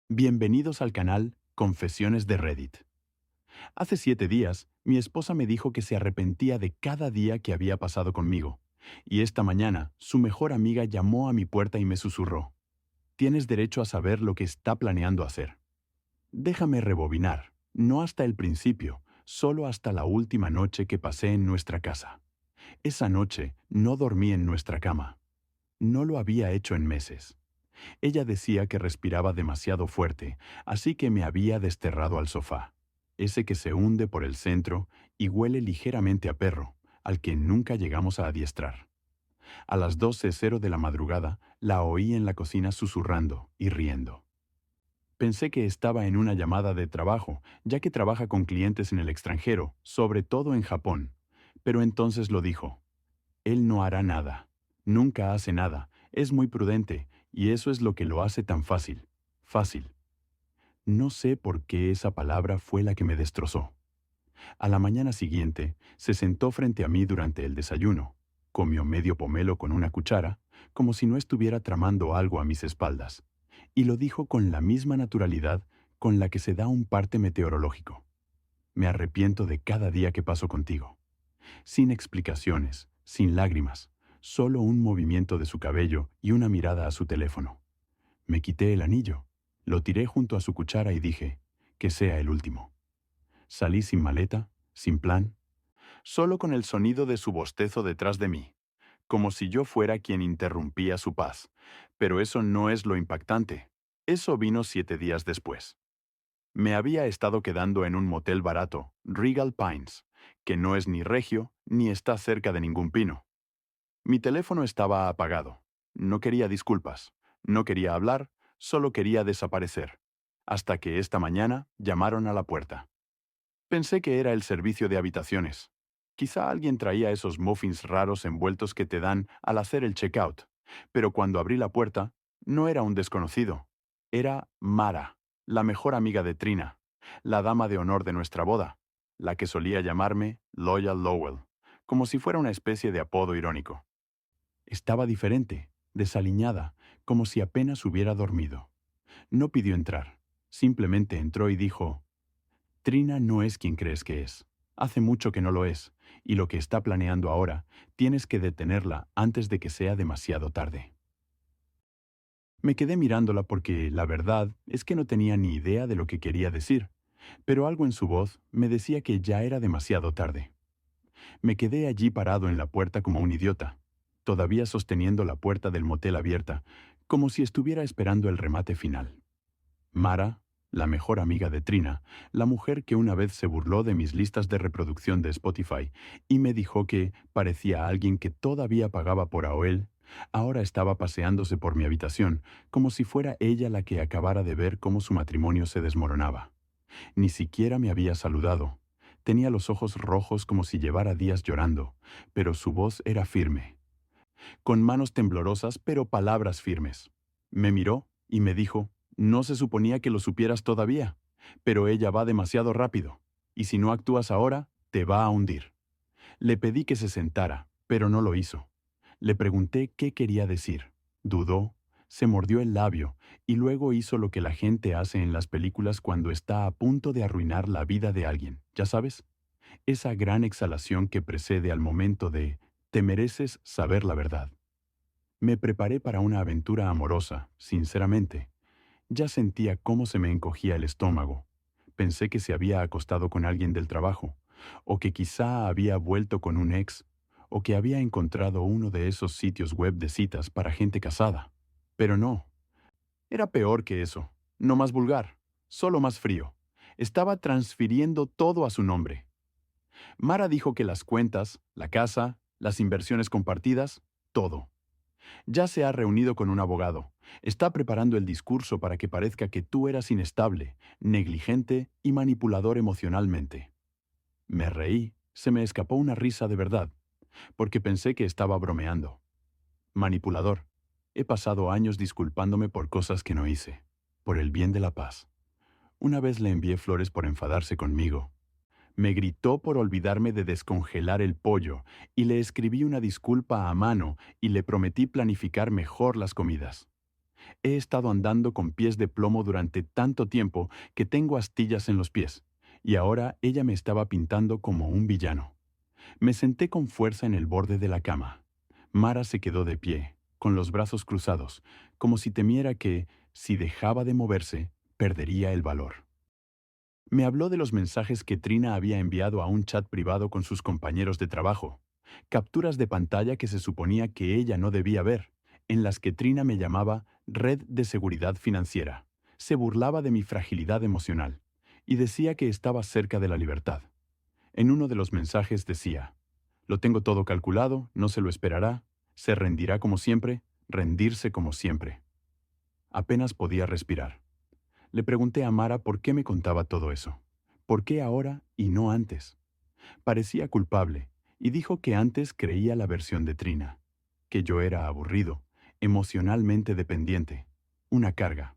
Bienvenidos al canal Confesiones de Reddit. Hace 7 días, mi esposa me dijo que se arrepentía de cada día que había pasado conmigo, y esta mañana su mejor amiga llamó a mi puerta y me susurró: "Tienes derecho a saber lo que está planeando hacer". Déjame rebobinar, no hasta el principio, solo hasta la última noche que pasé en nuestra casa. Esa noche no dormí en nuestra cama. No lo había hecho en meses. Ella decía que respiraba demasiado fuerte, así que me había desterrado al sofá, ese que se hunde por el centro y huele ligeramente a perro, al que nunca llegamos a adiestrar. A las 12:00 de la madrugada, la oí en la cocina susurrando y riendo. Pensé que estaba en una llamada de trabajo, ya que trabaja con clientes en el extranjero, sobre todo en Japón. Pero entonces lo dijo: "Él no hará nada. Nunca hace nada. Es muy prudente, y eso es lo que lo hace tan fácil. Fácil". No sé por qué esa palabra fue la que me destrozó. A la mañana siguiente, se sentó frente a mí durante el desayuno. Comió medio pomelo con una cuchara, como si no estuviera tramando algo a mis espaldas. Y lo dijo con la misma naturalidad con la que se da un parte meteorológico. "Me arrepiento de cada día que paso contigo". Sin explicaciones, sin lágrimas, solo un movimiento de su cabello y una mirada a su teléfono. Me quité el anillo, lo tiré junto a su cuchara y dije: "Que sea el último". Salí sin maleta, sin plan, solo con el sonido de su bostezo detrás de mí, como si yo fuera quien interrumpía su paz. Pero eso no es lo impactante. Eso vino 7 días después. Me había estado quedando en un motel barato, Regal Pines, que no es ni regio ni está cerca de ningún pino. Mi teléfono estaba apagado. No quería disculpas, no quería hablar, solo quería desaparecer. Hasta que esta mañana llamaron a la puerta. Pensé que era el servicio de habitaciones. Quizá alguien traía esos muffins raros envueltos que te dan al hacer el checkout. Pero cuando abrí la puerta, no era un desconocido. Era Mara, la mejor amiga de Trina, la dama de honor de nuestra boda, la que solía llamarme Loyal Lowell, como si fuera una especie de apodo irónico. Estaba diferente, desaliñada, como si apenas hubiera dormido. No pidió entrar. Simplemente entró y dijo: "Trina no es quien crees que es. Hace mucho que no lo es, y lo que está planeando ahora, tienes que detenerla antes de que sea demasiado tarde". Me quedé mirándola porque la verdad es que no tenía ni idea de lo que quería decir, pero algo en su voz me decía que ya era demasiado tarde. Me quedé allí parado en la puerta como un idiota, todavía sosteniendo la puerta del motel abierta, como si estuviera esperando el remate final. Mara, la mejor amiga de Trina, la mujer que una vez se burló de mis listas de reproducción de Spotify y me dijo que parecía alguien que todavía pagaba por AOL, ahora estaba paseándose por mi habitación, como si fuera ella la que acabara de ver cómo su matrimonio se desmoronaba. Ni siquiera me había saludado. Tenía los ojos rojos como si llevara días llorando, pero su voz era firme, con manos temblorosas pero palabras firmes. Me miró y me dijo: "No se suponía que lo supieras todavía, pero ella va demasiado rápido, y si no actúas ahora, te va a hundir". Le pedí que se sentara, pero no lo hizo. Le pregunté qué quería decir. Dudó, se mordió el labio y luego hizo lo que la gente hace en las películas cuando está a punto de arruinar la vida de alguien, ¿ya sabes? Esa gran exhalación que precede al momento de "te mereces saber la verdad". Me preparé para una aventura amorosa, sinceramente. Ya sentía cómo se me encogía el estómago. Pensé que se había acostado con alguien del trabajo, o que quizá había vuelto con un ex, o que había encontrado uno de esos sitios web de citas para gente casada. Pero no, era peor que eso, no más vulgar, solo más frío. Estaba transfiriendo todo a su nombre. Mara dijo que las cuentas, la casa, las inversiones compartidas, todo. Ya se ha reunido con un abogado. Está preparando el discurso para que parezca que tú eras inestable, negligente y manipulador emocionalmente. Me reí, se me escapó una risa de verdad, porque pensé que estaba bromeando. Manipulador. He pasado años disculpándome por cosas que no hice, por el bien de la paz. Una vez le envié flores por enfadarse conmigo. Me gritó por olvidarme de descongelar el pollo y le escribí una disculpa a mano y le prometí planificar mejor las comidas. He estado andando con pies de plomo durante tanto tiempo que tengo astillas en los pies, y ahora ella me estaba pintando como un villano. Me senté con fuerza en el borde de la cama. Mara se quedó de pie, con los brazos cruzados, como si temiera que, si dejaba de moverse, perdería el valor. Me habló de los mensajes que Trina había enviado a un chat privado con sus compañeros de trabajo, capturas de pantalla que se suponía que ella no debía ver, en las que Trina me llamaba Red de Seguridad Financiera. Se burlaba de mi fragilidad emocional y decía que estaba cerca de la libertad. En uno de los mensajes decía: lo tengo todo calculado, no se lo esperará, se rendirá como siempre, rendirse como siempre. Apenas podía respirar. Le pregunté a Mara por qué me contaba todo eso. ¿Por qué ahora y no antes? Parecía culpable, y dijo que antes creía la versión de Trina, que yo era aburrido, emocionalmente dependiente, una carga,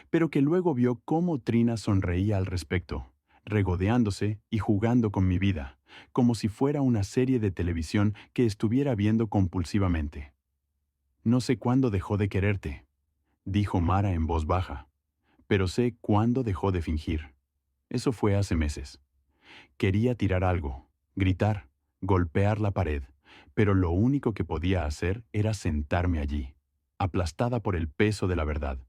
pero que luego vio cómo Trina sonreía al respecto, regodeándose y jugando con mi vida, como si fuera una serie de televisión que estuviera viendo compulsivamente. No sé cuándo dejó de quererte, dijo Mara en voz baja, pero sé cuándo dejó de fingir. Eso fue hace meses. Quería tirar algo, gritar, golpear la pared, pero lo único que podía hacer era sentarme allí, aplastada por el peso de la verdad.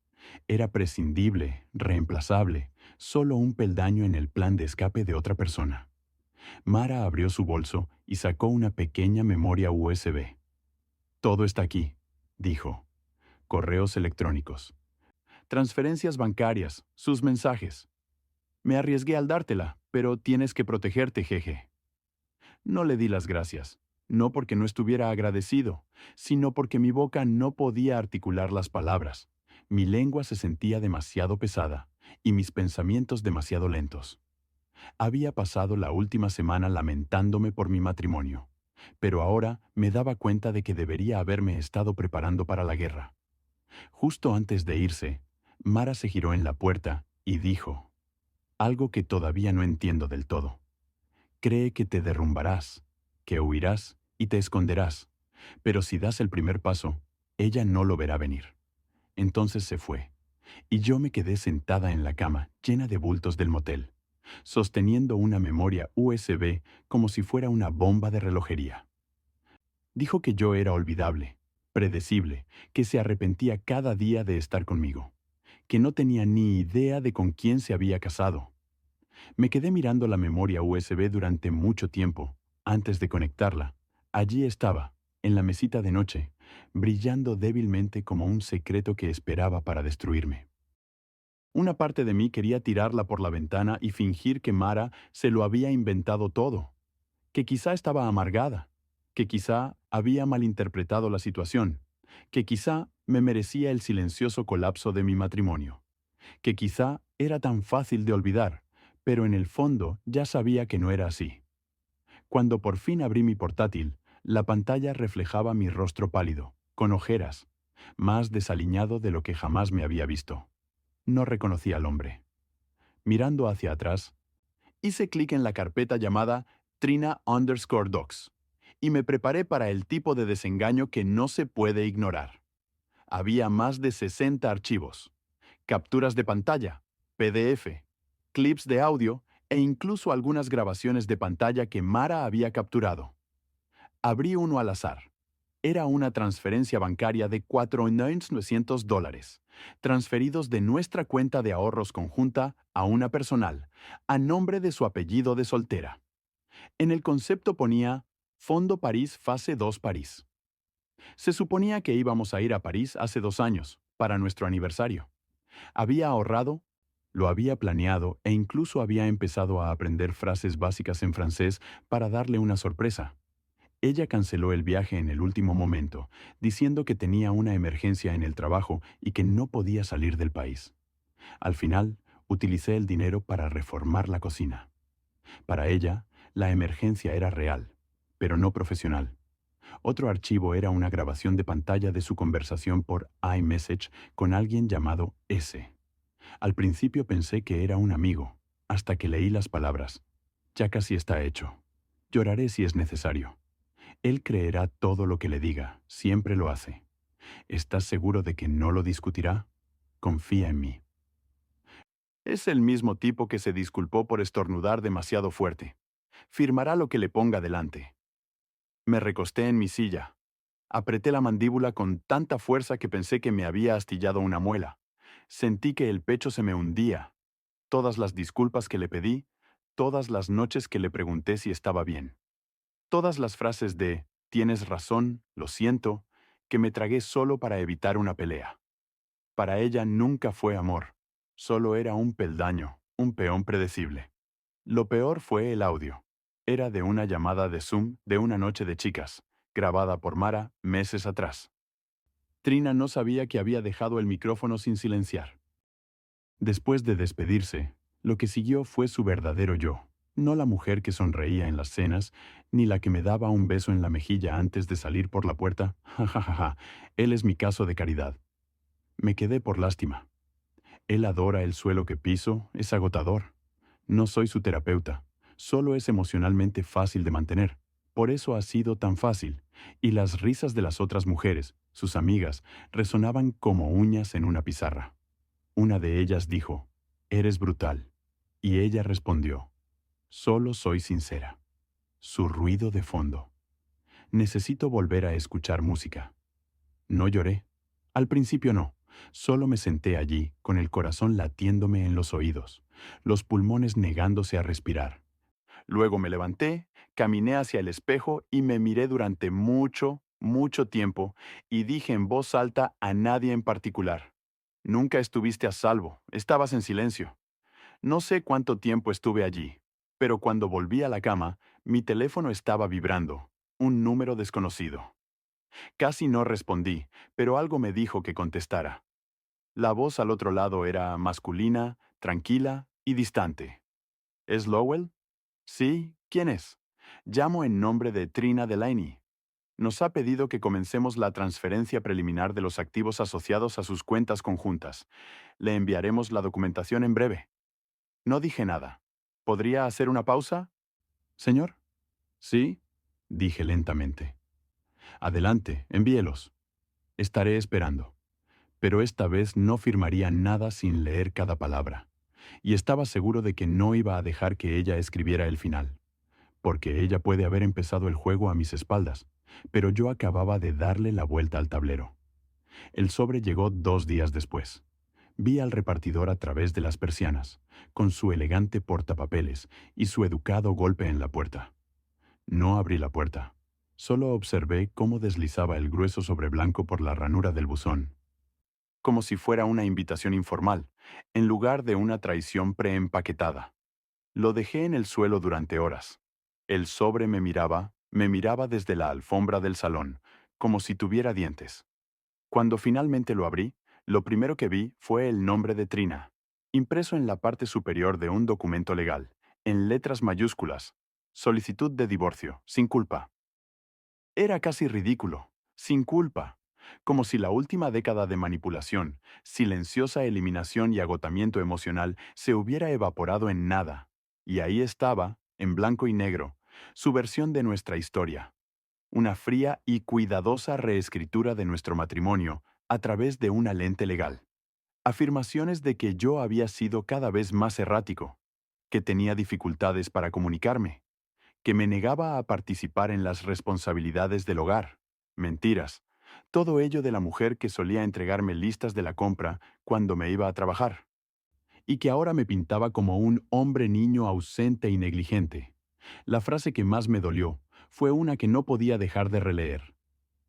Era prescindible, reemplazable, solo un peldaño en el plan de escape de otra persona. Mara abrió su bolso y sacó una pequeña memoria USB. Todo está aquí, dijo. Correos electrónicos, transferencias bancarias, sus mensajes. Me arriesgué al dártela, pero tienes que protegerte, jeje. No le di las gracias, no porque no estuviera agradecido, sino porque mi boca no podía articular las palabras. Mi lengua se sentía demasiado pesada y mis pensamientos demasiado lentos. Había pasado la última semana lamentándome por mi matrimonio, pero ahora me daba cuenta de que debería haberme estado preparando para la guerra. Justo antes de irse, Mara se giró en la puerta y dijo algo que todavía no entiendo del todo. Cree que te derrumbarás, que huirás y te esconderás, pero si das el primer paso, ella no lo verá venir. Entonces se fue, y yo me quedé sentada en la cama, llena de bultos del motel, sosteniendo una memoria USB como si fuera una bomba de relojería. Dijo que yo era olvidable, predecible, que se arrepentía cada día de estar conmigo, que no tenía ni idea de con quién se había casado. Me quedé mirando la memoria USB durante mucho tiempo, antes de conectarla. Allí estaba, en la mesita de noche, brillando débilmente como un secreto que esperaba para destruirme. Una parte de mí quería tirarla por la ventana y fingir que Mara se lo había inventado todo, que quizá estaba amargada, que quizá había malinterpretado la situación, que quizá me merecía el silencioso colapso de mi matrimonio, que quizá era tan fácil de olvidar, pero en el fondo ya sabía que no era así. Cuando por fin abrí mi portátil, la pantalla reflejaba mi rostro pálido, con ojeras, más desaliñado de lo que jamás me había visto. No reconocí al hombre. Mirando hacia atrás, hice clic en la carpeta llamada Trina_Docs y me preparé para el tipo de desengaño que no se puede ignorar. Había más de 60 archivos, capturas de pantalla, PDF, clips de audio e incluso algunas grabaciones de pantalla que Mara había capturado. Abrí uno al azar. Era una transferencia bancaria de $4,900, transferidos de nuestra cuenta de ahorros conjunta a una personal, a nombre de su apellido de soltera. En el concepto ponía Fondo París Fase 2 París. Se suponía que íbamos a ir a París hace 2 años, para nuestro aniversario. Había ahorrado, lo había planeado e incluso había empezado a aprender frases básicas en francés para darle una sorpresa. Ella canceló el viaje en el último momento, diciendo que tenía una emergencia en el trabajo y que no podía salir del país. Al final, utilicé el dinero para reformar la cocina. Para ella, la emergencia era real, pero no profesional. Otro archivo era una grabación de pantalla de su conversación por iMessage con alguien llamado S. Al principio pensé que era un amigo, hasta que leí las palabras. Ya casi está hecho. Lloraré si es necesario. Él creerá todo lo que le diga, siempre lo hace. ¿Estás seguro de que no lo discutirá? Confía en mí. Es el mismo tipo que se disculpó por estornudar demasiado fuerte. Firmará lo que le ponga delante. Me recosté en mi silla. Apreté la mandíbula con tanta fuerza que pensé que me había astillado una muela. Sentí que el pecho se me hundía. Todas las disculpas que le pedí, todas las noches que le pregunté si estaba bien. Todas las frases de «tienes razón, lo siento», que me tragué solo para evitar una pelea. Para ella nunca fue amor, solo era un peldaño, un peón predecible. Lo peor fue el audio. Era de una llamada de Zoom de una noche de chicas, grabada por Mara meses atrás. Trina no sabía que había dejado el micrófono sin silenciar. Después de despedirse, lo que siguió fue su verdadero yo, no la mujer que sonreía en las cenas, ni la que me daba un beso en la mejilla antes de salir por la puerta. Ja, ja, ja, ja. Él es mi caso de caridad. Me quedé por lástima. Él adora el suelo que piso, es agotador. No soy su terapeuta, solo es emocionalmente fácil de mantener. Por eso ha sido tan fácil, y las risas de las otras mujeres, sus amigas, resonaban como uñas en una pizarra. Una de ellas dijo, «Eres brutal», y ella respondió, «Solo soy sincera». Su ruido de fondo. Necesito volver a escuchar música. No lloré. Al principio no. Solo me senté allí, con el corazón latiéndome en los oídos, los pulmones negándose a respirar. Luego me levanté, caminé hacia el espejo y me miré durante mucho, mucho tiempo y dije en voz alta a nadie en particular. Nunca estuviste a salvo, estabas en silencio. No sé cuánto tiempo estuve allí, pero cuando volví a la cama, mi teléfono estaba vibrando, un número desconocido. Casi no respondí, pero algo me dijo que contestara. La voz al otro lado era masculina, tranquila y distante. ¿Es Lowell? Sí, ¿quién es? Llamo en nombre de Trina Delaney. Nos ha pedido que comencemos la transferencia preliminar de los activos asociados a sus cuentas conjuntas. Le enviaremos la documentación en breve. No dije nada. ¿Podría hacer una pausa? ¿Señor? Sí, dije lentamente. Adelante, envíelos. Estaré esperando. Pero esta vez no firmaría nada sin leer cada palabra. Y estaba seguro de que no iba a dejar que ella escribiera el final. Porque ella puede haber empezado el juego a mis espaldas, pero yo acababa de darle la vuelta al tablero. El sobre llegó 2 días después. Vi al repartidor a través de las persianas, con su elegante portapapeles y su educado golpe en la puerta. No abrí la puerta. Solo observé cómo deslizaba el grueso sobre blanco por la ranura del buzón. Como si fuera una invitación informal, en lugar de una traición preempaquetada. Lo dejé en el suelo durante horas. El sobre me miraba desde la alfombra del salón, como si tuviera dientes. Cuando finalmente lo abrí, lo primero que vi fue el nombre de Trina, impreso en la parte superior de un documento legal, en letras mayúsculas. Solicitud de divorcio, sin culpa. Era casi ridículo, sin culpa, como si la última década de manipulación, silenciosa eliminación y agotamiento emocional se hubiera evaporado en nada. Y ahí estaba, en blanco y negro, su versión de nuestra historia. Una fría y cuidadosa reescritura de nuestro matrimonio a través de una lente legal. Afirmaciones de que yo había sido cada vez más errático, que tenía dificultades para comunicarme, que me negaba a participar en las responsabilidades del hogar. Mentiras. Todo ello de la mujer que solía entregarme listas de la compra cuando me iba a trabajar. Y que ahora me pintaba como un hombre niño ausente y negligente. La frase que más me dolió fue una que no podía dejar de releer.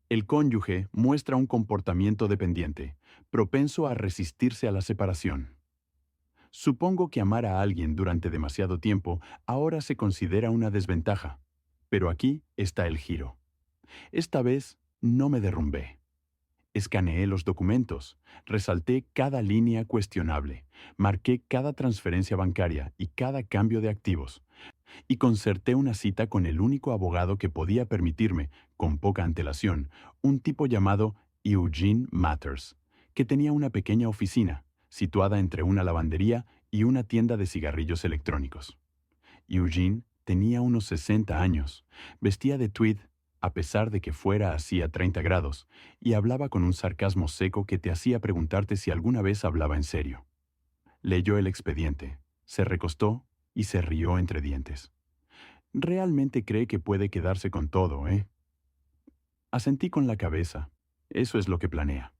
El cónyuge muestra un comportamiento dependiente, propenso a resistirse a la separación. Supongo que amar a alguien durante demasiado tiempo ahora se considera una desventaja, pero aquí está el giro. Esta vez no me derrumbé. Escaneé los documentos, resalté cada línea cuestionable, marqué cada transferencia bancaria y cada cambio de activos, y concerté una cita con el único abogado que podía permitirme, con poca antelación, un tipo llamado Eugene Matters, que tenía una pequeña oficina, situada entre una lavandería y una tienda de cigarrillos electrónicos. Eugene tenía unos 60 años, vestía de tweed, a pesar de que fuera así a 30 grados, y hablaba con un sarcasmo seco que te hacía preguntarte si alguna vez hablaba en serio. Leyó el expediente, se recostó y se rió entre dientes. Realmente cree que puede quedarse con todo, ¿eh? Asentí con la cabeza. Eso es lo que planea.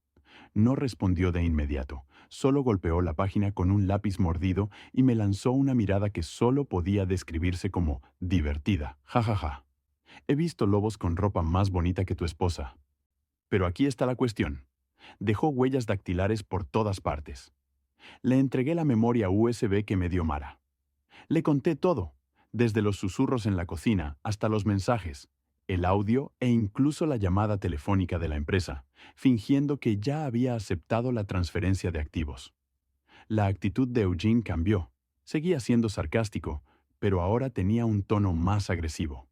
No respondió de inmediato, solo golpeó la página con un lápiz mordido y me lanzó una mirada que solo podía describirse como divertida. Ja, ja, ja. He visto lobos con ropa más bonita que tu esposa. Pero aquí está la cuestión. Dejó huellas dactilares por todas partes. Le entregué la memoria USB que me dio Mara. Le conté todo, desde los susurros en la cocina hasta los mensajes, el audio e incluso la llamada telefónica de la empresa, fingiendo que ya había aceptado la transferencia de activos. La actitud de Eugene cambió. Seguía siendo sarcástico, pero ahora tenía un tono más agresivo.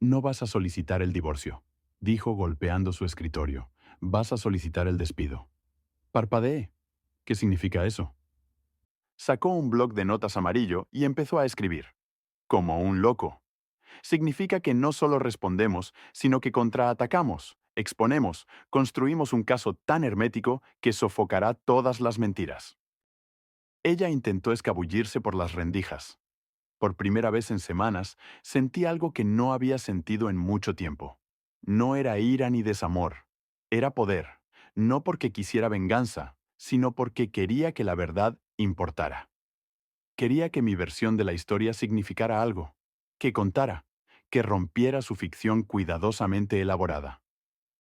No vas a solicitar el divorcio, dijo golpeando su escritorio. Vas a solicitar el despido. Parpadeé. ¿Qué significa eso? Sacó un bloc de notas amarillo y empezó a escribir. Como un loco. Significa que no solo respondemos, sino que contraatacamos, exponemos, construimos un caso tan hermético que sofocará todas las mentiras. Ella intentó escabullirse por las rendijas. Por primera vez en semanas, sentí algo que no había sentido en mucho tiempo. No era ira ni desamor. Era poder. No porque quisiera venganza, sino porque quería que la verdad importara. Quería que mi versión de la historia significara algo, que contara, que rompiera su ficción cuidadosamente elaborada.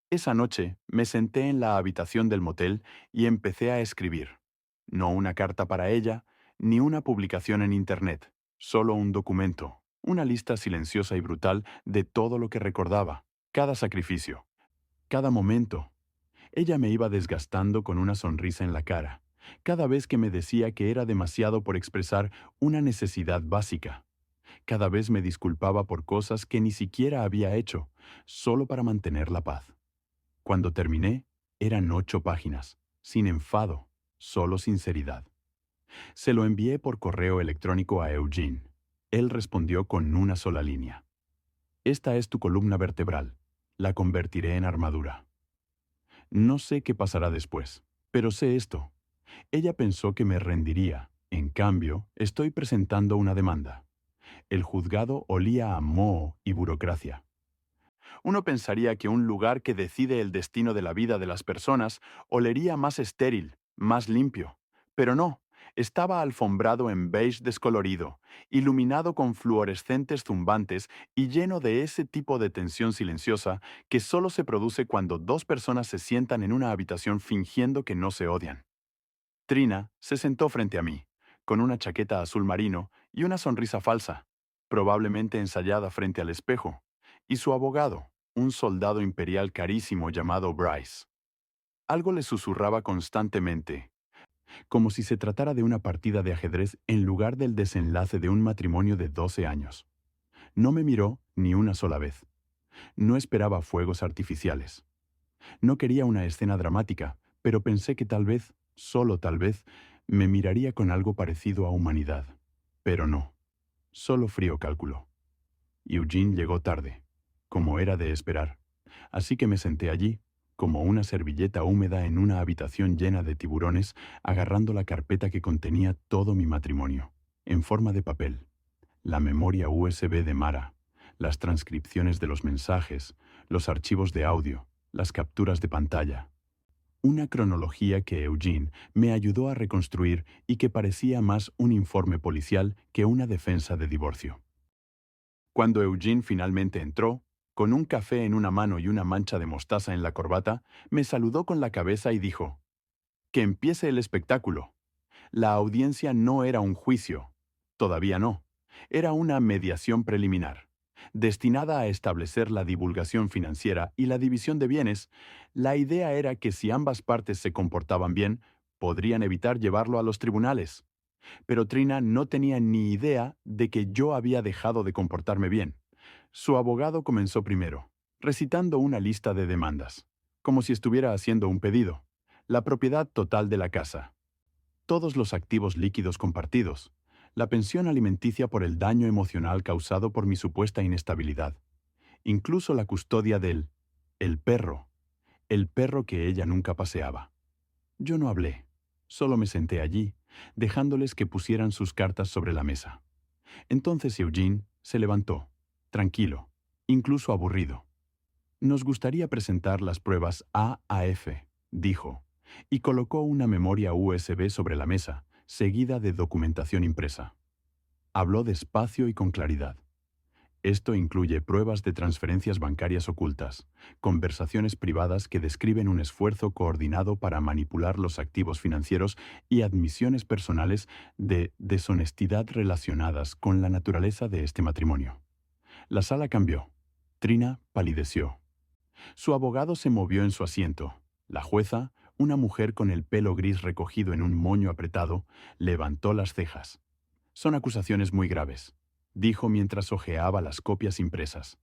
Esa noche me senté en la habitación del motel y empecé a escribir. No una carta para ella, ni una publicación en Internet, solo un documento, una lista silenciosa y brutal de todo lo que recordaba, cada sacrificio, cada momento. Ella me iba desgastando con una sonrisa en la cara, cada vez que me decía que era demasiado por expresar una necesidad básica. Cada vez me disculpaba por cosas que ni siquiera había hecho, solo para mantener la paz. Cuando terminé, eran 8 páginas, sin enfado, solo sinceridad. Se lo envié por correo electrónico a Eugene. Él respondió con una sola línea. Esta es tu columna vertebral. La convertiré en armadura. No sé qué pasará después, pero sé esto. Ella pensó que me rendiría. En cambio, estoy presentando una demanda. El juzgado olía a moho y burocracia. Uno pensaría que un lugar que decide el destino de la vida de las personas olería más estéril, más limpio. Pero no, estaba alfombrado en beige descolorido, iluminado con fluorescentes zumbantes y lleno de ese tipo de tensión silenciosa que solo se produce cuando dos personas se sientan en una habitación fingiendo que no se odian. Trina se sentó frente a mí, con una chaqueta azul marino y una sonrisa falsa, probablemente ensayada frente al espejo, y su abogado, un soldado imperial carísimo llamado Bryce. Algo le susurraba constantemente, como si se tratara de una partida de ajedrez en lugar del desenlace de un matrimonio de 12 años. No me miró ni una sola vez. No esperaba fuegos artificiales. No quería una escena dramática, pero pensé que tal vez, solo tal vez, me miraría con algo parecido a humanidad. Pero no, solo frío cálculo. Eugene llegó tarde, como era de esperar, así que me senté allí, como una servilleta húmeda en una habitación llena de tiburones, agarrando la carpeta que contenía todo mi matrimonio, en forma de papel, la memoria USB de Mara, las transcripciones de los mensajes, los archivos de audio, las capturas de pantalla. Una cronología que Eugene me ayudó a reconstruir y que parecía más un informe policial que una defensa de divorcio. Cuando Eugene finalmente entró, con un café en una mano y una mancha de mostaza en la corbata, me saludó con la cabeza y dijo, «Que empiece el espectáculo». La audiencia no era un juicio. Todavía no. Era una mediación preliminar. Destinada a establecer la divulgación financiera y la división de bienes, la idea era que si ambas partes se comportaban bien, podrían evitar llevarlo a los tribunales. Pero Trina no tenía ni idea de que yo había dejado de comportarme bien. Su abogado comenzó primero, recitando una lista de demandas, como si estuviera haciendo un pedido. La propiedad total de la casa, todos los activos líquidos compartidos, la pensión alimenticia por el daño emocional causado por mi supuesta inestabilidad, incluso la custodia el perro, el perro que ella nunca paseaba. Yo no hablé, solo me senté allí, dejándoles que pusieran sus cartas sobre la mesa. Entonces Eugene se levantó, tranquilo, incluso aburrido. Nos gustaría presentar las pruebas A a F, dijo, y colocó una memoria USB sobre la mesa, seguida de documentación impresa. Habló despacio y con claridad. Esto incluye pruebas de transferencias bancarias ocultas, conversaciones privadas que describen un esfuerzo coordinado para manipular los activos financieros y admisiones personales de deshonestidad relacionadas con la naturaleza de este matrimonio. La sala cambió. Trina palideció. Su abogado se movió en su asiento. La jueza, una mujer con el pelo gris recogido en un moño apretado, levantó las cejas. Son acusaciones muy graves, dijo mientras hojeaba las copias impresas.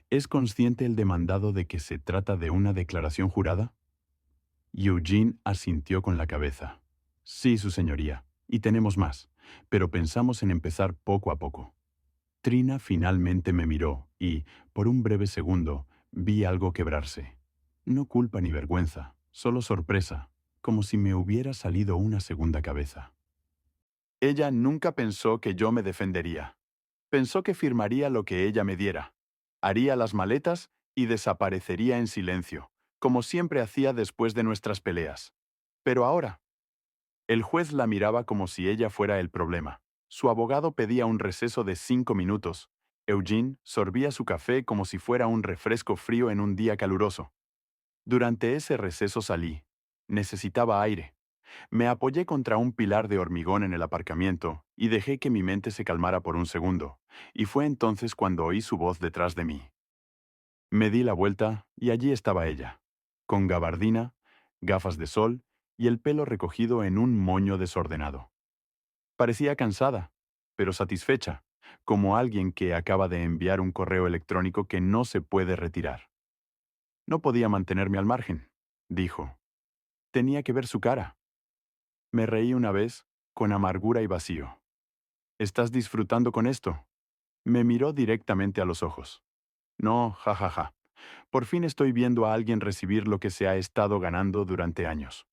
¿Es consciente el demandado de que se trata de una declaración jurada? Eugene asintió con la cabeza. Sí, su señoría, y tenemos más, pero pensamos en empezar poco a poco. Trina finalmente me miró y, por un breve segundo, vi algo quebrarse. No culpa ni vergüenza, solo sorpresa, como si me hubiera salido una segunda cabeza. Ella nunca pensó que yo me defendería. Pensó que firmaría lo que ella me diera, haría las maletas y desaparecería en silencio, como siempre hacía después de nuestras peleas. Pero ahora, el juez la miraba como si ella fuera el problema. Su abogado pedía un receso de 5 minutos. Eugene sorbía su café como si fuera un refresco frío en un día caluroso. Durante ese receso salí. Necesitaba aire. Me apoyé contra un pilar de hormigón en el aparcamiento y dejé que mi mente se calmara por un segundo, y fue entonces cuando oí su voz detrás de mí. Me di la vuelta y allí estaba ella, con gabardina, gafas de sol y el pelo recogido en un moño desordenado. Parecía cansada, pero satisfecha, como alguien que acaba de enviar un correo electrónico que no se puede retirar. No podía mantenerme al margen, dijo. Tenía que ver su cara. Me reí una vez, con amargura y vacío. ¿Estás disfrutando con esto? Me miró directamente a los ojos. No, jajaja. Por fin estoy viendo a alguien recibir lo que se ha estado ganando durante años.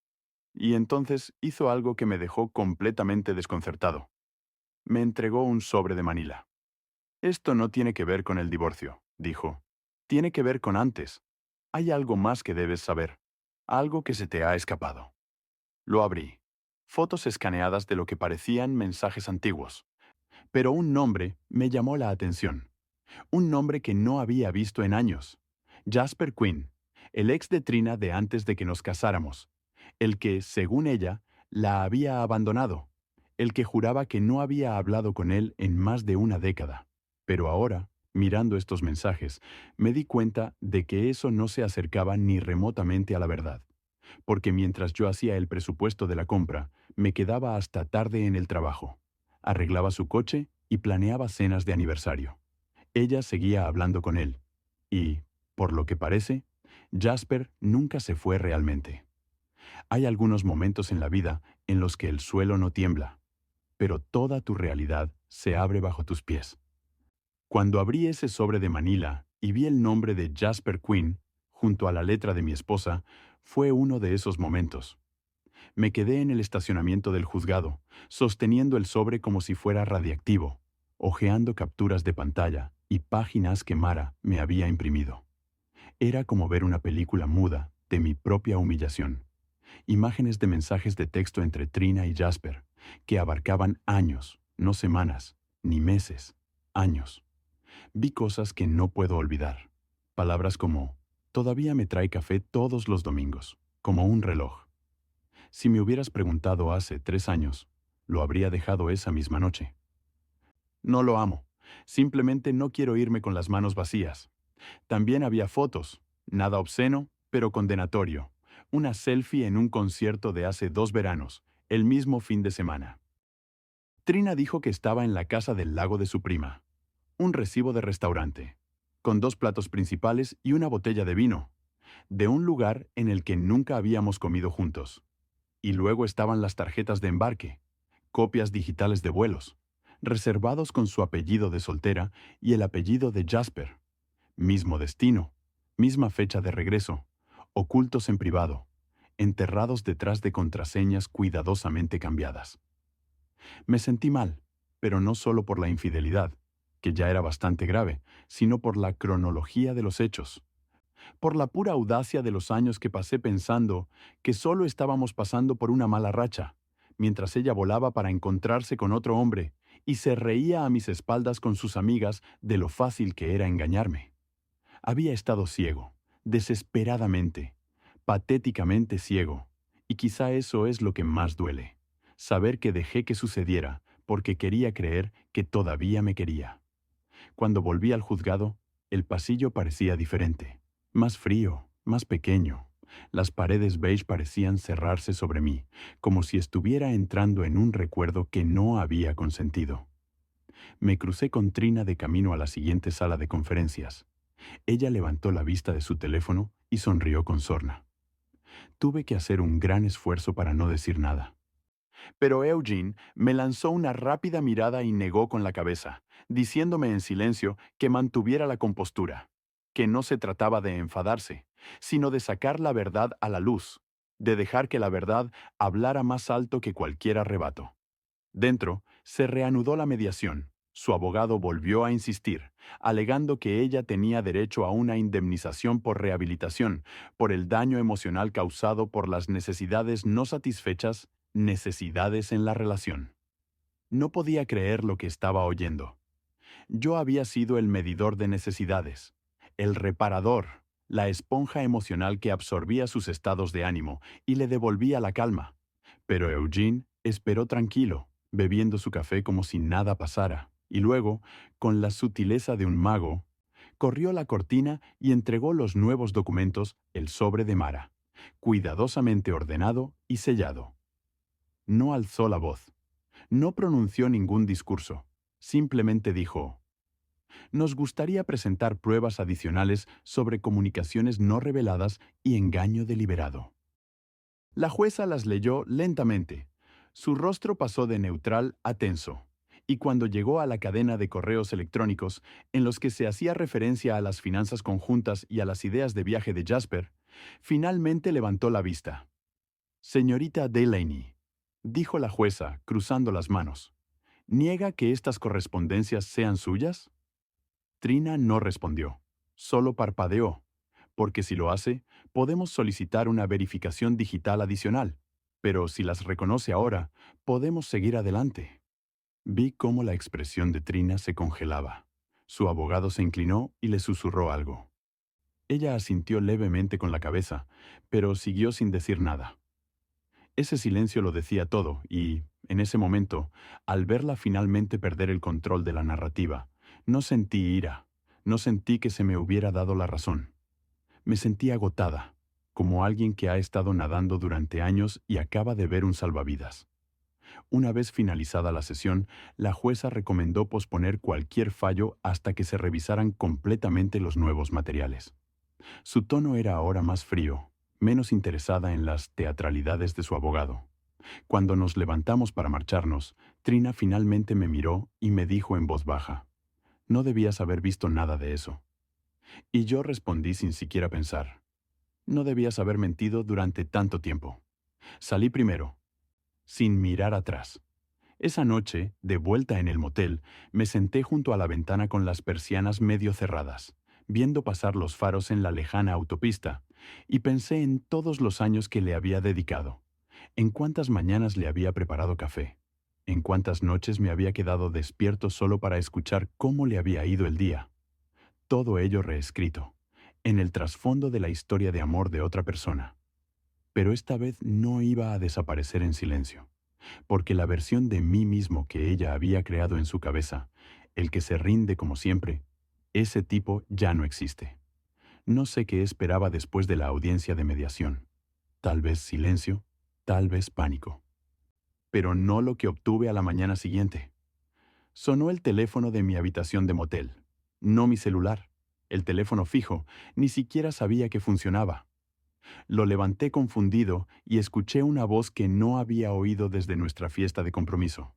Y entonces hizo algo que me dejó completamente desconcertado. Me entregó un sobre de Manila. Esto no tiene que ver con el divorcio, dijo. Tiene que ver con antes. Hay algo más que debes saber. Algo que se te ha escapado. Lo abrí. Fotos escaneadas de lo que parecían mensajes antiguos. Pero un nombre me llamó la atención. Un nombre que no había visto en años. Jasper Quinn, el ex de Trina de antes de que nos casáramos. El que, según ella, la había abandonado. El que juraba que no había hablado con él en más de una década. Pero ahora, mirando estos mensajes, me di cuenta de que eso no se acercaba ni remotamente a la verdad. Porque mientras yo hacía el presupuesto de la compra, me quedaba hasta tarde en el trabajo. Arreglaba su coche y planeaba cenas de aniversario. Ella seguía hablando con él. Y, por lo que parece, Jasper nunca se fue realmente. Hay algunos momentos en la vida en los que el suelo no tiembla, pero toda tu realidad se abre bajo tus pies. Cuando abrí ese sobre de Manila y vi el nombre de Jasper Quinn, junto a la letra de mi esposa, fue uno de esos momentos. Me quedé en el estacionamiento del juzgado, sosteniendo el sobre como si fuera radiactivo, hojeando capturas de pantalla y páginas que Mara me había imprimido. Era como ver una película muda de mi propia humillación. Imágenes de mensajes de texto entre Trina y Jasper, que abarcaban años, no semanas, ni meses, años. Vi cosas que no puedo olvidar. Palabras como, todavía me trae café todos los domingos, como un reloj. Si me hubieras preguntado hace 3 años, lo habría dejado esa misma noche. No lo amo. Simplemente no quiero irme con las manos vacías. También había fotos. Nada obsceno, pero condenatorio. Una selfie en un concierto de hace 2 veranos, el mismo fin de semana. Trina dijo que estaba en la casa del lago de su prima. Un recibo de restaurante, con 2 platos principales y una botella de vino, de un lugar en el que nunca habíamos comido juntos. Y luego estaban las tarjetas de embarque, copias digitales de vuelos, reservados con su apellido de soltera y el apellido de Jasper. Mismo destino, misma fecha de regreso, ocultos en privado, enterrados detrás de contraseñas cuidadosamente cambiadas. Me sentí mal, pero no solo por la infidelidad, que ya era bastante grave, sino por la cronología de los hechos, por la pura audacia de los años que pasé pensando que solo estábamos pasando por una mala racha, mientras ella volaba para encontrarse con otro hombre y se reía a mis espaldas con sus amigas de lo fácil que era engañarme. Había estado ciego, desesperadamente, patéticamente ciego, y quizá eso es lo que más duele, saber que dejé que sucediera porque quería creer que todavía me quería. Cuando volví al juzgado, el pasillo parecía diferente, más frío, más pequeño. Las paredes beige parecían cerrarse sobre mí, como si estuviera entrando en un recuerdo que no había consentido. Me crucé con Trina de camino a la siguiente sala de conferencias. Ella levantó la vista de su teléfono y sonrió con sorna. Tuve que hacer un gran esfuerzo para no decir nada. Pero Eugene me lanzó una rápida mirada y negó con la cabeza, diciéndome en silencio que mantuviera la compostura, que no se trataba de enfadarse, sino de sacar la verdad a la luz, de dejar que la verdad hablara más alto que cualquier arrebato. Dentro, se reanudó la mediación. Su abogado volvió a insistir, alegando que ella tenía derecho a una indemnización por rehabilitación, por el daño emocional causado por las necesidades no satisfechas, necesidades en la relación. No podía creer lo que estaba oyendo. Yo había sido el medidor de necesidades, el reparador, la esponja emocional que absorbía sus estados de ánimo y le devolvía la calma. Pero Eugene esperó tranquilo, bebiendo su café como si nada pasara, y luego, con la sutileza de un mago, corrió la cortina y entregó los nuevos documentos, el sobre de Mara, cuidadosamente ordenado y sellado. No alzó la voz, no pronunció ningún discurso, simplemente dijo: nos gustaría presentar pruebas adicionales sobre comunicaciones no reveladas y engaño deliberado. La jueza las leyó lentamente. Su rostro pasó de neutral a tenso, y cuando llegó a la cadena de correos electrónicos en los que se hacía referencia a las finanzas conjuntas y a las ideas de viaje de Jasper, finalmente levantó la vista. Señorita Delaney, dijo la jueza, cruzando las manos, ¿niega que estas correspondencias sean suyas? Trina no respondió, solo parpadeó, porque si lo hace, podemos solicitar una verificación digital adicional, pero si las reconoce ahora, podemos seguir adelante. Vi cómo la expresión de Trina se congelaba. Su abogado se inclinó y le susurró algo. Ella asintió levemente con la cabeza, pero siguió sin decir nada. Ese silencio lo decía todo y, en ese momento, al verla finalmente perder el control de la narrativa, no sentí ira, no sentí que se me hubiera dado la razón. Me sentí agotada, como alguien que ha estado nadando durante años y acaba de ver un salvavidas. Una vez finalizada la sesión, la jueza recomendó posponer cualquier fallo hasta que se revisaran completamente los nuevos materiales. Su tono era ahora más frío, menos interesada en las teatralidades de su abogado. Cuando nos levantamos para marcharnos, Trina finalmente me miró y me dijo en voz baja: no debías haber visto nada de eso. Y yo respondí sin siquiera pensar: no debías haber mentido durante tanto tiempo. Salí primero, sin mirar atrás. Esa noche, de vuelta en el motel, me senté junto a la ventana con las persianas medio cerradas, viendo pasar los faros en la lejana autopista, y pensé en todos los años que le había dedicado, en cuántas mañanas le había preparado café, en cuántas noches me había quedado despierto solo para escuchar cómo le había ido el día. Todo ello reescrito, en el trasfondo de la historia de amor de otra persona. Pero esta vez no iba a desaparecer en silencio, porque la versión de mí mismo que ella había creado en su cabeza, el que se rinde como siempre, ese tipo ya no existe. No sé qué esperaba después de la audiencia de mediación. Tal vez silencio, tal vez pánico. Pero no lo que obtuve a la mañana siguiente. Sonó el teléfono de mi habitación de motel, no mi celular. El teléfono fijo, ni siquiera sabía que funcionaba. Lo levanté confundido y escuché una voz que no había oído desde nuestra fiesta de compromiso.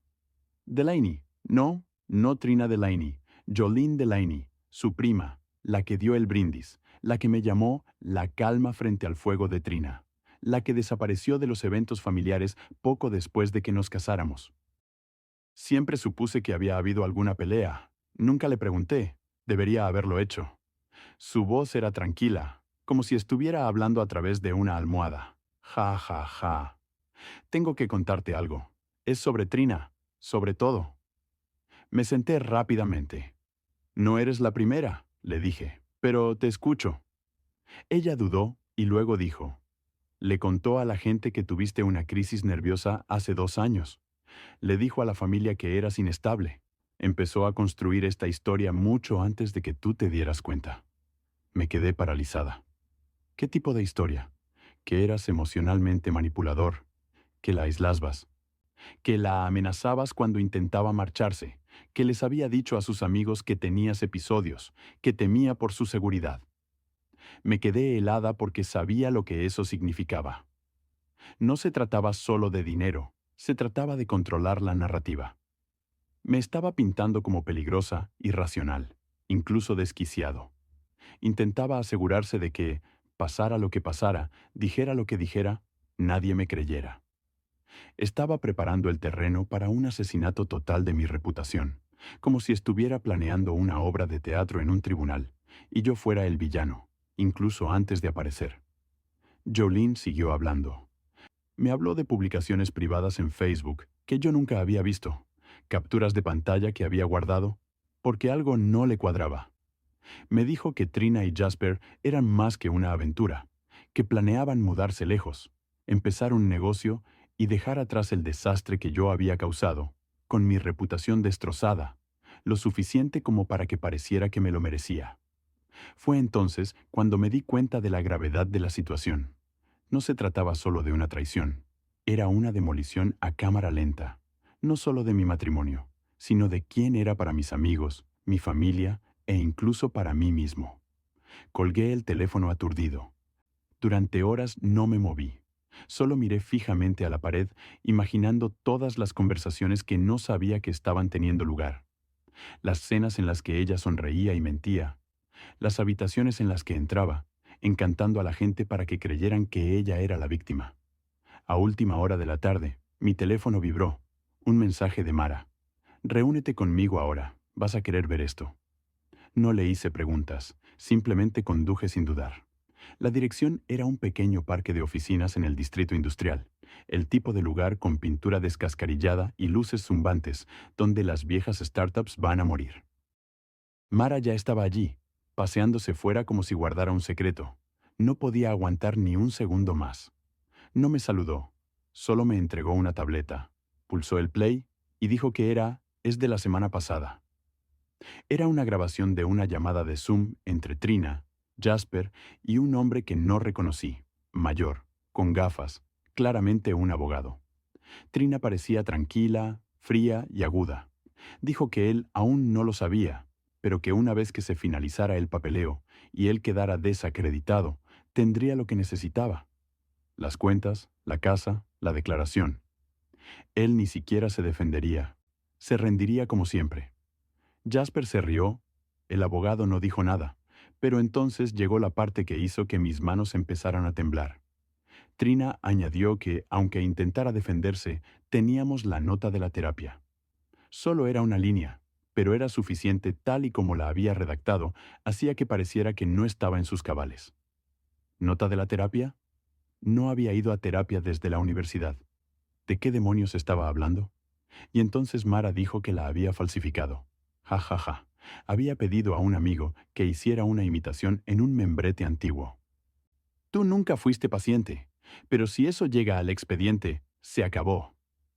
Delaney. No, no Trina Delaney. Jolene Delaney, su prima. la que dio el brindis, la que me llamó la calma frente al fuego de Trina, la que desapareció de los eventos familiares poco después de que nos casáramos. Siempre supuse que había habido alguna pelea. Nunca le pregunté. Debería haberlo hecho. Su voz era tranquila, como si estuviera hablando a través de una almohada. Ja, ja, ja. Tengo que contarte algo. Es sobre Trina, sobre todo. Me senté rápidamente. No eres la primera, le dije, pero te escucho. Ella dudó y luego dijo, le contó a la gente que tuviste una crisis nerviosa hace 2 años. Le dijo a la familia que eras inestable. Empezó a construir esta historia mucho antes de que tú te dieras cuenta. Me quedé paralizada. ¿Qué tipo de historia? Que eras emocionalmente manipulador, que la aislabas, que la amenazabas cuando intentaba marcharse, que les había dicho a sus amigos que tenías episodios, que temía por su seguridad. Me quedé helada porque sabía lo que eso significaba. No se trataba solo de dinero, se trataba de controlar la narrativa. Me estaba pintando como peligrosa, irracional, incluso desquiciado. Intentaba asegurarse de que, pasara lo que pasara, dijera lo que dijera, nadie me creyera. Estaba preparando el terreno para un asesinato total de mi reputación, como si estuviera planeando una obra de teatro en un tribunal, y yo fuera el villano, incluso antes de aparecer. Jolene siguió hablando. Me habló de publicaciones privadas en Facebook que yo nunca había visto, capturas de pantalla que había guardado, porque algo no le cuadraba. Me dijo que Trina y Jasper eran más que una aventura, que planeaban mudarse lejos, empezar un negocio y dejar atrás el desastre que yo había causado, con mi reputación destrozada, lo suficiente como para que pareciera que me lo merecía. Fue entonces cuando me di cuenta de la gravedad de la situación. No se trataba solo de una traición, era una demolición a cámara lenta, no solo de mi matrimonio, sino de quién era para mis amigos, mi familia e incluso para mí mismo. Colgué el teléfono aturdido. Durante horas no me moví. Solo miré fijamente a la pared, imaginando todas las conversaciones que no sabía que estaban teniendo lugar. Las cenas en las que ella sonreía y mentía. Las habitaciones en las que entraba, encantando a la gente para que creyeran que ella era la víctima. A última hora de la tarde, mi teléfono vibró. Un mensaje de Mara. Reúnete conmigo ahora. Vas a querer ver esto. No le hice preguntas, simplemente conduje sin dudar. La dirección era un pequeño parque de oficinas en el distrito industrial, el tipo de lugar con pintura descascarillada y luces zumbantes, donde las viejas startups van a morir. Mara ya estaba allí, paseándose fuera como si guardara un secreto. No podía aguantar ni un segundo más. No me saludó, solo me entregó una tableta, pulsó el play y dijo que es de la semana pasada. Era una grabación de una llamada de Zoom entre Trina, Jasper y un hombre que no reconocí, mayor, con gafas, claramente un abogado. Trina parecía tranquila, fría y aguda. Dijo que él aún no lo sabía, pero que una vez que se finalizara el papeleo y él quedara desacreditado, tendría lo que necesitaba. Las cuentas, la casa, la declaración. Él ni siquiera se defendería. Se rendiría como siempre. Jasper se rió. El abogado no dijo nada, pero entonces llegó la parte que hizo que mis manos empezaran a temblar. Trina añadió que, aunque intentara defenderse, teníamos la nota de la terapia. Solo era una línea, pero era suficiente tal y como la había redactado, hacía que pareciera que no estaba en sus cabales. ¿Nota de la terapia? No había ido a terapia desde la universidad. ¿De qué demonios estaba hablando? Y entonces Mara dijo que la había falsificado. Ja, ja, ja. Había pedido a un amigo que hiciera una imitación en un membrete antiguo. Tú nunca fuiste paciente, pero si eso llega al expediente, se acabó.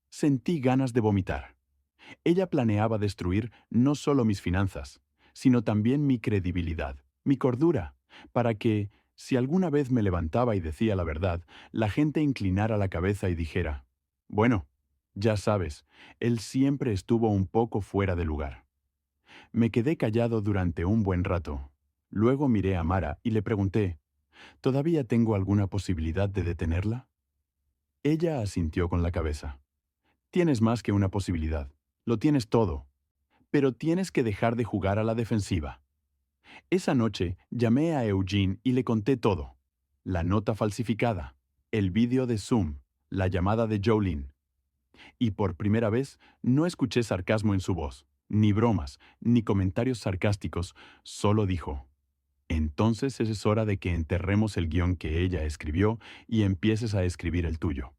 Sentí ganas de vomitar. Ella planeaba destruir no solo mis finanzas, sino también mi credibilidad, mi cordura, para que, si alguna vez me levantaba y decía la verdad, la gente inclinara la cabeza y dijera, bueno, ya sabes, él siempre estuvo un poco fuera de lugar. Me quedé callado durante un buen rato. Luego miré a Mara y le pregunté, ¿todavía tengo alguna posibilidad de detenerla? Ella asintió con la cabeza. Tienes más que una posibilidad. Lo tienes todo. Pero tienes que dejar de jugar a la defensiva. Esa noche llamé a Eugene y le conté todo. La nota falsificada, el vídeo de Zoom, la llamada de Jolene. Y por primera vez no escuché sarcasmo en su voz, ni bromas, ni comentarios sarcásticos, solo dijo: entonces es hora de que enterremos el guión que ella escribió y empieces a escribir el tuyo.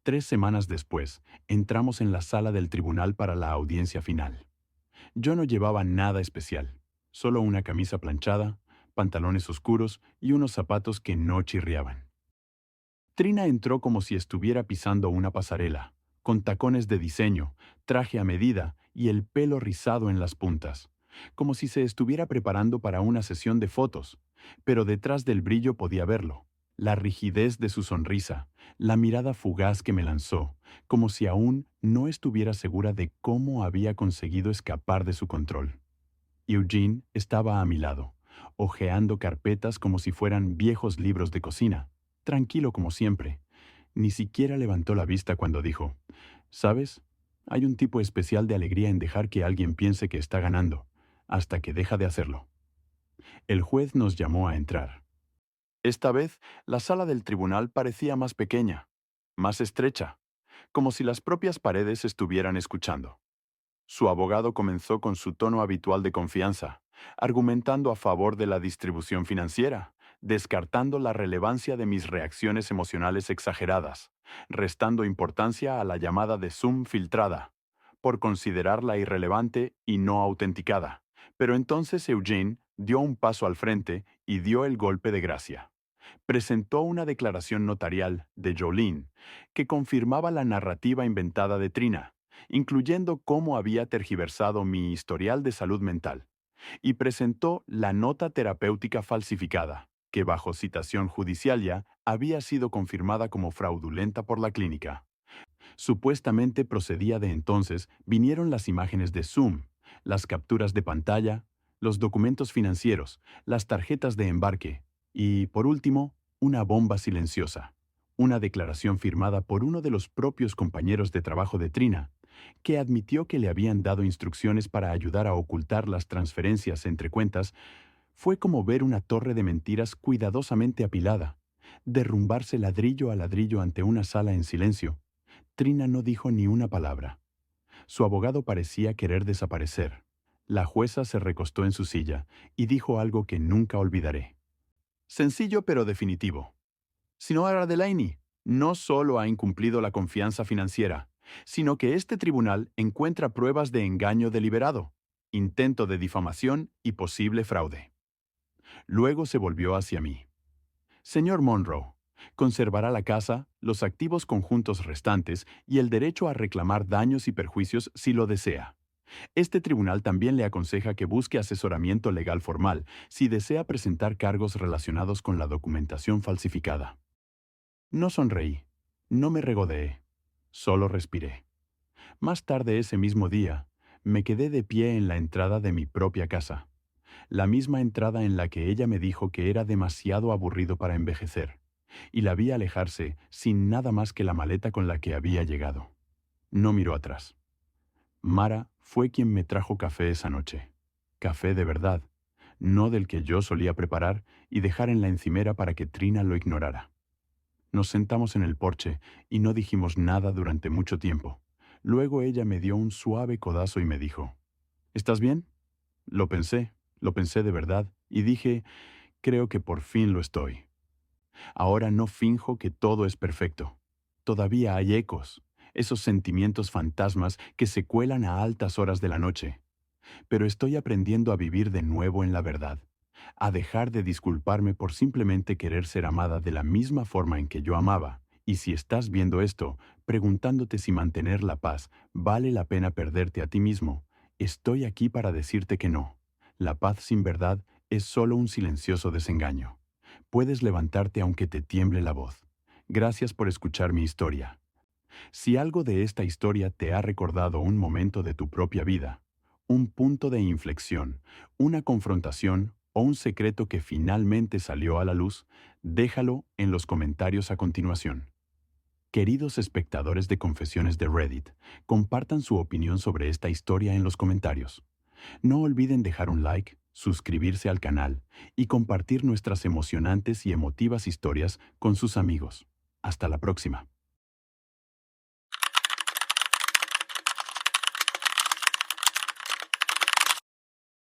3 semanas después, entramos en la sala del tribunal para la audiencia final. Yo no llevaba nada especial, solo una camisa planchada, pantalones oscuros y unos zapatos que no chirriaban. Trina entró como si estuviera pisando una pasarela, con tacones de diseño, traje a medida y el pelo rizado en las puntas, como si se estuviera preparando para una sesión de fotos, pero detrás del brillo podía verlo, la rigidez de su sonrisa, la mirada fugaz que me lanzó, como si aún no estuviera segura de cómo había conseguido escapar de su control. Eugene estaba a mi lado, hojeando carpetas como si fueran viejos libros de cocina, tranquilo como siempre. Ni siquiera levantó la vista cuando dijo: ¿sabes? Hay un tipo especial de alegría en dejar que alguien piense que está ganando, hasta que deja de hacerlo. El juez nos llamó a entrar. Esta vez, la sala del tribunal parecía más pequeña, más estrecha, como si las propias paredes estuvieran escuchando. Su abogado comenzó con su tono habitual de confianza, argumentando a favor de la distribución financiera, descartando la relevancia de mis reacciones emocionales exageradas, restando importancia a la llamada de Zoom filtrada, por considerarla irrelevante y no autenticada. Pero entonces Eugene dio un paso al frente y dio el golpe de gracia. Presentó una declaración notarial de Jolene que confirmaba la narrativa inventada de Trina, incluyendo cómo había tergiversado mi historial de salud mental, y presentó la nota terapéutica falsificada, que bajo citación judicial ya había sido confirmada como fraudulenta por la clínica. Supuestamente procedía de entonces, vinieron las imágenes de Zoom, las capturas de pantalla, los documentos financieros, las tarjetas de embarque y, por último, una bomba silenciosa, una declaración firmada por uno de los propios compañeros de trabajo de Trina, que admitió que le habían dado instrucciones para ayudar a ocultar las transferencias entre cuentas. Fue como ver una torre de mentiras cuidadosamente apilada, derrumbarse ladrillo a ladrillo ante una sala en silencio. Trina no dijo ni una palabra. Su abogado parecía querer desaparecer. La jueza se recostó en su silla y dijo algo que nunca olvidaré. Sencillo pero definitivo. Señora Delaney, no solo ha incumplido la confianza financiera, sino que este tribunal encuentra pruebas de engaño deliberado, intento de difamación y posible fraude. Luego se volvió hacia mí. Señor Monroe, conservará la casa, los activos conjuntos restantes y el derecho a reclamar daños y perjuicios si lo desea. Este tribunal también le aconseja que busque asesoramiento legal formal si desea presentar cargos relacionados con la documentación falsificada. No sonreí, no me regodeé, solo respiré. Más tarde ese mismo día, me quedé de pie en la entrada de mi propia casa, la misma entrada en la que ella me dijo que era demasiado aburrido para envejecer, y la vi alejarse sin nada más que la maleta con la que había llegado. No miró atrás. Mara fue quien me trajo café esa noche. Café de verdad, no del que yo solía preparar y dejar en la encimera para que Trina lo ignorara. Nos sentamos en el porche y no dijimos nada durante mucho tiempo. Luego ella me dio un suave codazo y me dijo: ¿estás bien? Lo pensé de verdad, y dije: creo que por fin lo estoy. Ahora no finjo que todo es perfecto. Todavía hay ecos, esos sentimientos fantasmas que se cuelan a altas horas de la noche. Pero estoy aprendiendo a vivir de nuevo en la verdad, a dejar de disculparme por simplemente querer ser amada de la misma forma en que yo amaba. Y si estás viendo esto, preguntándote si mantener la paz vale la pena perderte a ti mismo, estoy aquí para decirte que no. La paz sin verdad es solo un silencioso desengaño. Puedes levantarte aunque te tiemble la voz. Gracias por escuchar mi historia. Si algo de esta historia te ha recordado un momento de tu propia vida, un punto de inflexión, una confrontación o un secreto que finalmente salió a la luz, déjalo en los comentarios a continuación. Queridos espectadores de Confesiones de Reddit, compartan su opinión sobre esta historia en los comentarios. No olviden dejar un like, suscribirse al canal y compartir nuestras emocionantes y emotivas historias con sus amigos. Hasta la próxima.